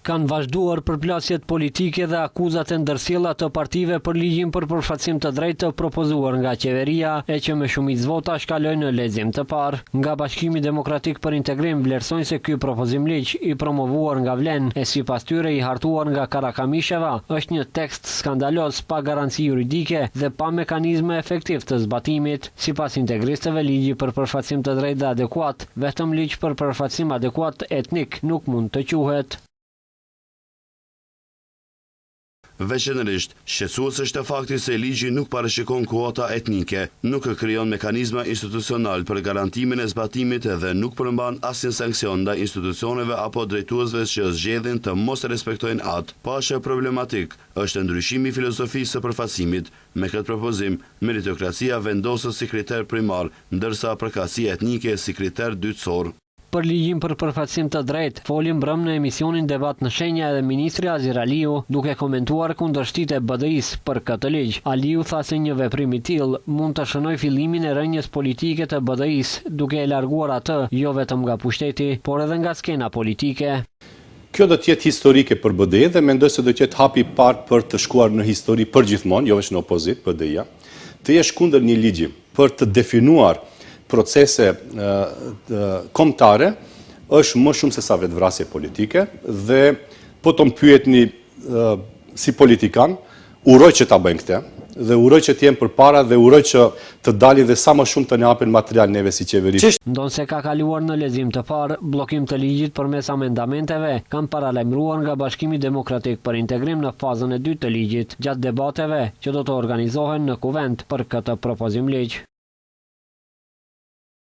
Kanë vazhduar përplasjet politike dhe akuzat e ndërsjella të partive për ligjin për përfaqësim të drejtë të propozuar nga qeveria e që me shumicë vota shkaloi në lexim të parë. Nga Bashkimi Demokratik për Integrim vlerësojnë se ky propozim ligj i promovuar nga Vlen e sipas tyre i hartuar nga Karakamisheva është një tekst skandalos pa garanci juridike dhe pa mekanizme efektiv të zbatimit. Sipas integristëve, ligji për përfaqësim të drejtë dhe adekuat, vetëm ligj për përfaqësim adekuat etnik nuk mund të quhet. Veçanërisht, shqetësues është fakti se ligji nuk parashikon kuota etnike, nuk krijon mekanizma institucional për garantimin e zbatimit dhe nuk përmban asnjë sankcion ndaj institucioneve apo drejtuesve që zgjedhin të mos respektojnë atë. Pashë problematik është ndryshimi i filozofisë së përfaqësimit. Me këtë propozim, meritokracia vendoset si kriter primar, ndërsa përkatësia etnike si kriter dytësor. Për ligjin për përfaqësim të drejtë, foli mbrëm në emisionin Debat në Shenja edhe ministri Azir Aliu, duke komentuar kundërshtitë e BDI-s për këtë ligj. Aliu tha se një veprim i tillë mund të shënojë fillimin e rënjes politike të BDI-s, duke e larguar atë jo vetëm nga pushteti, por edhe nga skena politike. Kjo do të jetë historike për BDI dhe mendoj se do të jetë hapi i parë për të shkuar në histori përgjithmonë, jo vetëm në opozit BDI-ja, të jesh kundër një ligji për të definuar procese kombëtare është më shumë se sa vetvrasje politike dhe po të më pyetni si politikan, uroj që ta bëjnë këtë dhe uroj që t'jem përpara dhe uroj që të dali dhe sa më shumë të ne hapin material neve si qeveri. Ndonse ka kaluar në lexim të parë, bllokim të ligjit përmes amendamenteve kanë paralajmëruar nga Bashkimi Demokratik për Integrim në fazën e dytë të ligjit, gjatë debateve që do të organizohen në kuvent për këtë propozim ligj.